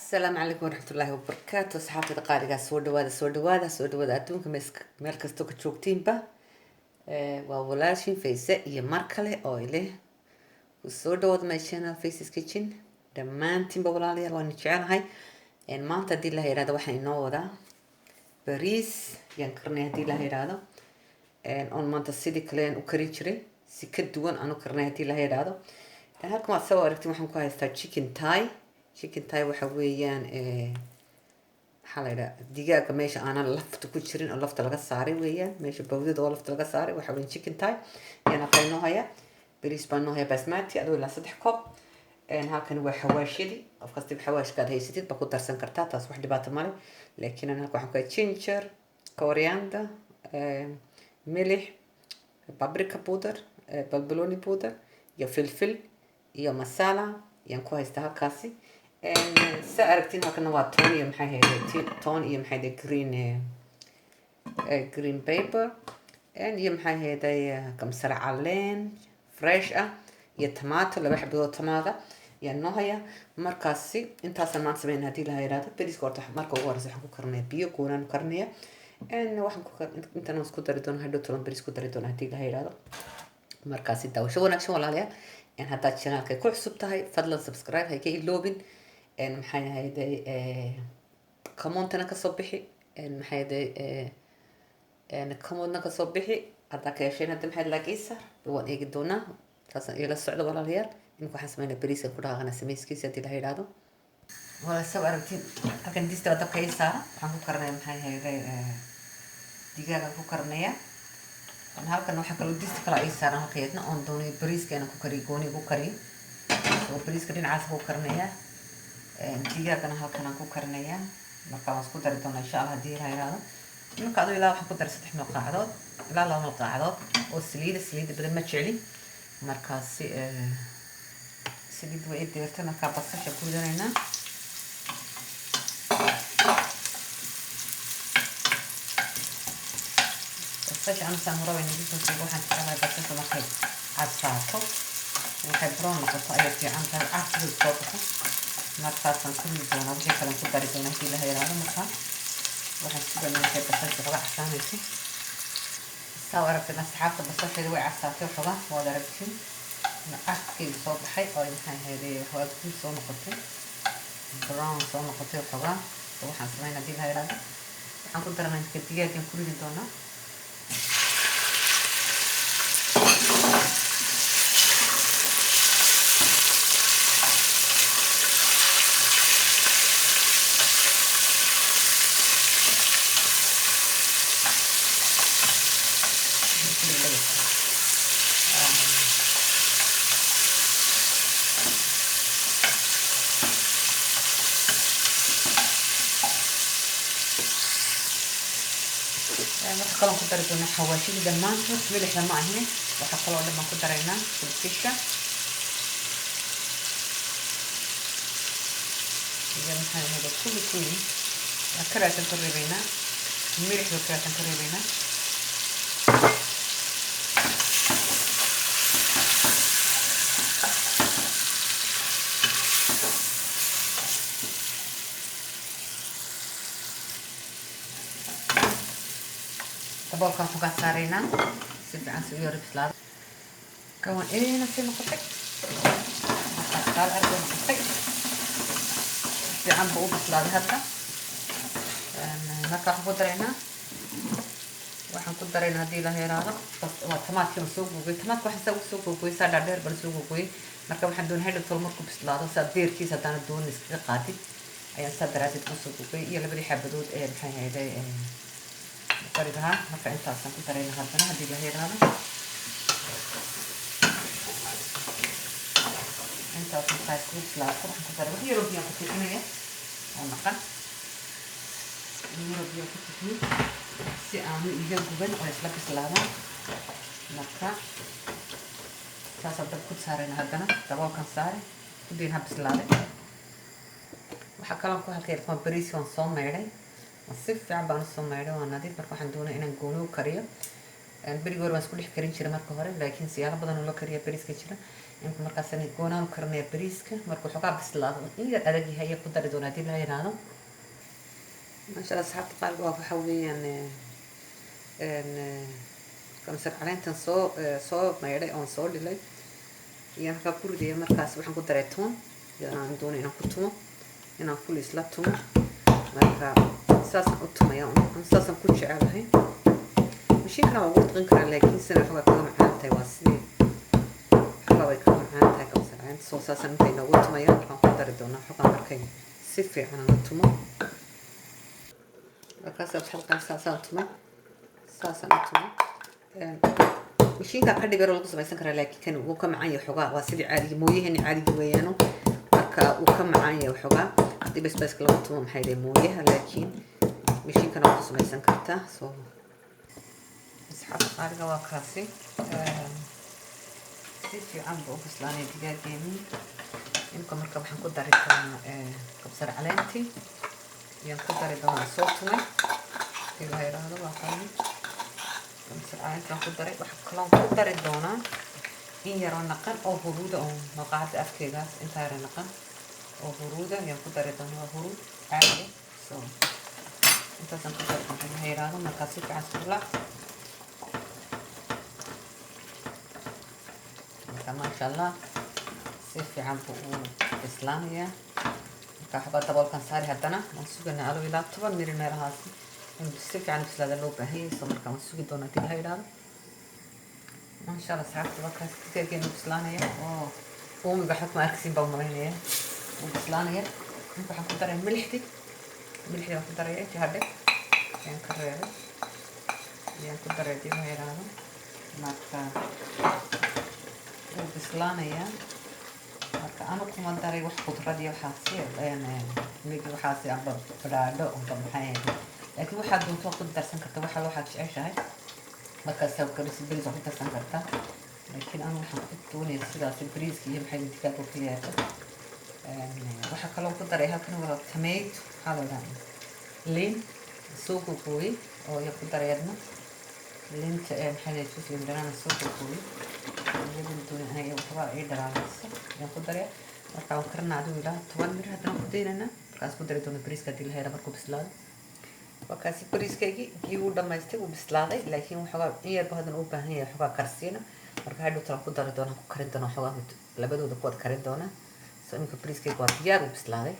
السلام عليكم ورحمة الله وبركاته. صحافة قارقة soo dhawaada adduunka meel kastoo ka joogtiinba. Waa walaashin Fayse iyo mar kale oo ileh ku soo dhawaada my channel Fayse's Kitchen. Dhammaantiinba walaalayaal waan jecelahay. Maanta haddii la yiraahdo waxaan inoo wadaa bariis yaan karnay haddii la yiraahdo. On maanta sidii kale aan u karin jiray si ka duwan aan u karnay haddii la yiraahdo. Halkan waad soo aragtiin waxaan ku haystaa chicken thigh waxa weeyaan maxaa la yidhaha digaaga meesha aanan lafta ku jirin oo lafta laga saaray weeyaan meesha bawdada oo lafta laga saaray waxa weeyaan chicken thigh yana qaynoo haya bariis baan noo haya basmati adoo ilaa 3 koob halkan waa xawaashidi qof kasta xawaashkaad haysatid ba ku darsan kartaa taas wax dhibaato ma leh laakiin ana waxaan ku ginger coriander milix paprika powder balbaloni powder iyo filfil iyo masala yaan ku haystaa halkaasi سأركتين هكذا واتوني يوم حي هيدا تون يوم حي هيدا green paper يوم حي هيدا كم سرع علين فريش يا طماطم اللي بحب الطماطم يا نوعية مركزي انت اصلا ما تسمين هدي لها يرادا بديس كورت مركو ورز حكو كرنيه بيو كونان كرنيه ان waxaan ku inta noo isku dari doono hadhow toban bariis ku dari doono hadii la yiraahdo markaasi daawasho wanaagsan walaalayaal in haddaad channelka ku cusub tahay fadlan subscribe hay ka iloobin maxay ahayday commentana ka soo bixi maxay ahayday commentna ka soo bixi hadda ka yeesheen hadda maxay laakiisa waan eegi doonaa taas ila socdo walaalayaal in waxaan sameynaa bariiska ku dhaqana sameeyskiisa hadii la yiraahdo wala soo aragtid halkan dista wada ka ysaa waxaan ku karnay maxay ahayday digaaga ku karnaya halkan waxa kale dista kala ay saaran halkeedna on doonay bariiskana ku kari gooni ku kari oo bariiska dhinacaas ku karnaya digaagana halkan aan ku karnaya marka waan isku dari doonaa insha Allah hadii la yiraahdo marka adoo ilaa waxaan ku daray 3 malqacdood ilaa 2 malqacdood oo saliid badan ma jecli markaasi saliid way deertana ka basasha ku danayna basasha aan saan hore weyn idin soo waxaan jeclahay basasha markay casaato waxay brown noqoto ayay fiican tahay after soo baxo markaasaan ku doonaa wixii kale ku dari doonaa hadii la yiraahdo marka waxaan sidoo kale basasha laga casaanayso soo aragtay asxaabta basasha way casaatay xoga wada aragtiin afkii soo baxay oo maxay heeday hawadu soo noqotay brown soo noqotay xoga waxaan sameynaa hadii la yiraahdo waxaan ku daranaa digaaga ku ridi doonaa waxaan ku dari doonaa xawaashida dhammaan milixda ma ahine waxa kale oo dhammaan ku daraynaa filfisha iyo maxaa hada kulli akaraasan ka reebayna milixda akaraasan ka reebayna boolkan ku gaarayna si fiican si yar bislaad kawan eena si noqotay qaal arko noqotay fiican buu bislaad hadda marka waxaan ku daraynaa hadii la yiraahdo waa tamaadka soo googay tamaadka waxa soo googay saada dheer bal soo googay marka waxaan doon hadda tol markuu bislaado saa beerkiisa hadana doon iska qaatid ayaan sadaraasid ku soo googay iyo labadii xabadood ee maxay hayday قريبها مرة أنت أصلا كنت رأينا هالبنا هدي اللي هي هذا أنت أصلا خايف كويس لا تروح كنت رأينا هي ربيع كنت هنا المقام هي ربيع كنت هنا سأعمل إيجاد جبن أو يسلك سلامة مرة تصدق كنت سارين هالبنا تبغى كان ساري كدينها بسلامة وحكلام كل هالكير كان بريسيون صوم معي si fiican baan soo meeray waan nadiif marka waxaan doonaa inaan goono kariyo barigoor waan isku dhex karin jiray marka hore laakiin siyaalo badan oo la kariyo bariiska jira imka markaasaan goonaan karnaya bariiska markuu xogaa bislaado in yar adag yahay ayaa ku dari doonaa hadii la yiraahdo. maasha allah asxaabta qaaliga waa waxa weeyaan kamsar caleentan soo maydhay oon soo dhilay iyo halkaa ku ridaya. markaas waxaan ku daray tuun aan doonay inaan ku tumo inaan kulli isla tumo. marka saasaan u tumaya saasaan ku jecelahay. mashiinkana waa ugu dhaqin karaa laakiin sina xogaa kaga macaan tahay waa sidii xogaa way kaga macaan tahay kamsar caleenta. soo saasaan intay noogu tumaya waxaan ku dari doonaa xogaa markay si fiican aan tumo. markaas xalqan saasaan tumay saasaan u tumay. mashiinka ka dhigaro lagu samaysan karaa laakiin kan wuu ka macaan yahay xogaa waa sidii caadiga mooyaheeni caadiga weeyaano. marka wuu ka macaan yahay xogaa haddii basbaaska lagu tumo maxay dhahay mooyaha laakiin mashiinkana waa ku samaysan kartaa. soo asxaabta qaaliga waa kaasi si fiican buu u bislaanay digaageeni. imka marka waxaan ku dari doonaa kabsar caleentii ayaan ku dari doonaa soo tumay hadii la yiraahdo. waa kani kabsar caleentaan ku daray. waxaa kaloon ku dari doonaa in yaroo naqan oo huruuda oo maqaacada afkeegaas intaa yara naqan oo huruuda ayaan ku dari doonaa. waa huruud caadi. soo intaasaan ku dari doonaa hadii la yiraahdo. markaa si fiican isku laac. marka maasha allah si fiican buu u bislaanayaa. marka xogaa daboolkan saari haddana waan suganaa alo ilaa 10 mirir meelahaas in si fiican bislaada loo baahan yahay. soo markaa waan sugi doonaa hadii la yiraahdo. maasha allah asxaabta waa kaas digaageenu bislaanaya oo uumiga xukma arkisiin baa umalaynaya wuu bislaanaya. marka waxaan ku daray milixdii waan ku daraya intii hadhe ayaan ka reebay ayaan ku daray hadii la yiraahdo. marka wuu bislaanayaa. marka anu kuma daray wax khudrad iyo waxaasi migi waxaasi amba badhaadho amba maxay laakiin waxaad doonto ku darsan karta waxaad jeceshahay. markaas saw karis bariis ku darsan karta laakiin anu waxaan ku doonaya sidaas bariiska iyo maxay digaaga ku leeyahay. waxa kale oo ku daray halkan wada tomato halada liin soo gooyay oo ya ku darayadna liinta maxay isku leeyahay soo gooyay iyadoo doonay inay waxba ay dhalaanayso ayaan ku daray. marka aan karnaa aduu ilaa 10 mirir haddana ku daynana markaas ku dari doona bariiska hadii la helo markuu bislaado. waa kaasi bariiskaygii biyo u dhamaystay uu bislaaday laakiin waxoogaa in yarba haddana u baahan yahay waxoogaa karsiina. marka hadhow talan ku dari doona ku karin doona waxoogaa labadooda ku wada karin doona. soo iminka bariiskayga waa diyaar u bislaaday.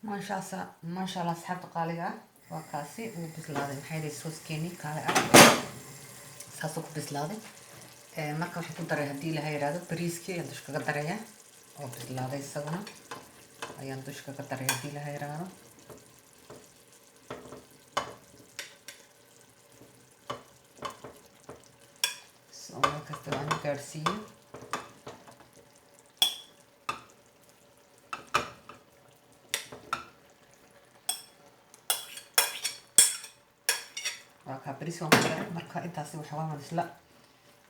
maasha allah asxaabta qaaliga waa kaasi uu bislaaday. maxay dhahay sooskeeni kaale saasuu ku bislaaday. marka waxaan ku daray hadii la yiraahdo bariiskii ayaan dushka ka daraya oo bislaaday isaguna ayaan dushka ka daray hadii la yiraahdo. soo markaas waan gaarsiiyay. waa ka bariis waan ku daray. marka intaasi waxa waan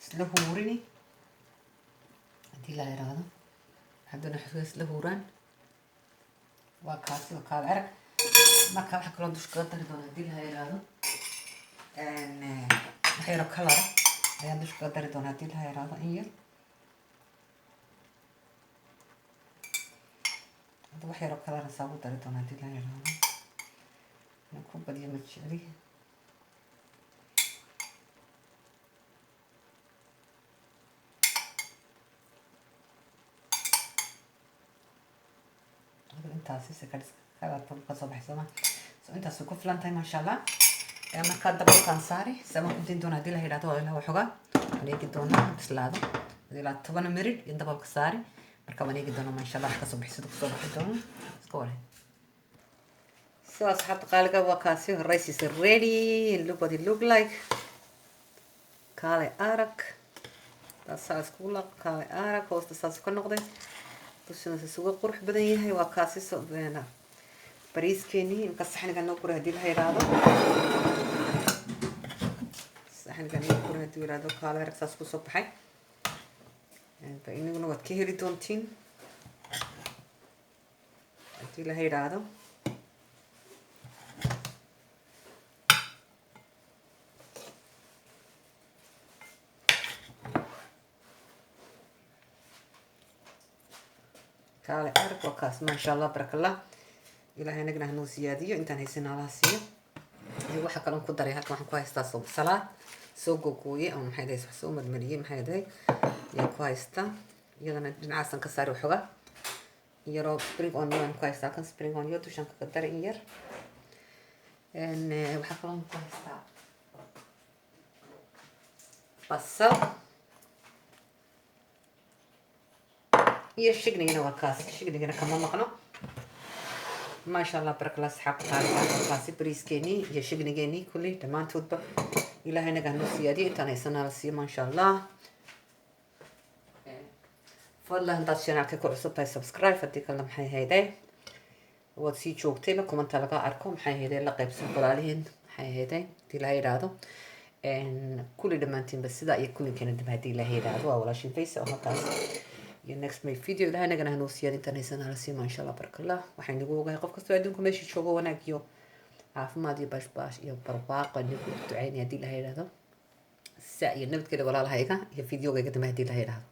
isla huurini hadii la yiraahdo. haddana xisbiga isla huuraan waa kaasi waa kaal arag. marka waxa kale oo dushka ka dari doona hadii la yiraahdo waxay yaro color ayaan dushka ka dari doona hadii la yiraahdo in yar. hadda wax yaro color saa ugu dari doona hadii la yiraahdo. aan ku badiyo ma jecli. intaasi si kala ka soo baxsana. soo intaas ku filan tahay maasha allah. marka daboolkan saari sama ku din doona hadii la yiraahdo ilaa waxoogaa wareegi doona bislaado ilaa 10 mirir in daboolka saari. marka wareegi doona maasha allah ka soo baxsado ku soo baxi doona iska wareeg. soo asxaabta qaaliga waa kaasi rice is ready. look what it look like. kaale arag taas ku la kaale arag hoosta saas ka noqday. dushana suuqa qurux badan yahay. waa kaasi soo beena bariiskeeni inka saxniga noo gura hadii la yiraahdo. saxniga noo gura hadii la yiraahdo kaale arag saas ku soo baxay. inaguna waad ka heli doontiin hadii la yiraahdo. markaas maasha allah barakallah ilaahay nagna hanoo siyaadiyo intaan haysan allah siiyo waxa kale ku daray halkan waxaan ku haystaa salaad soo googooyay ama maxay dahay wax soo marmariyay maxay dahay yaa ku haystaa iyadana dhinacaasan ka saari xoga yaroo spring onion ku haystaa kan spring onion dushan ka daray in yar waxaa kaloo ku haystaa basal iyo shignigana waa kaas shignigana kama maqno maasha allah barakallah asxaabta qaaliga kaasi bariiskeennii iyo shignigeennii kulli dhammaantoodba ilaahay naga hanoo siyaadiyo intaan haysanaa la siiyo maasha allah fadlan haddaad channelka ku cusub tahay subscribe haddii kalena maxay hayday waad sii joogtayba kumanta laga arko maxay hayday la qaybsan walaalihiin maxay hayday hadii la yidhaahdo kulli dhammaantiinba sidaa iyo kullinkeena dib haddii la yidhaahdo waa walaashin faysa oo halkaas iyo next may video ilaahay nagana hanoo siyaad intaan haysanaa la siiyo maasha allah barakallah waxaan nagu ogahay qof kastoo adduunka meeshii joogo wanaag iyo caafimaad iyo bashbaash iyo barbaaqo nagu ducaynaya haddii la yidhaahdo saa iyo nabadgelya walaalahayga iyo videogayga dambe haddii la yidhaahdo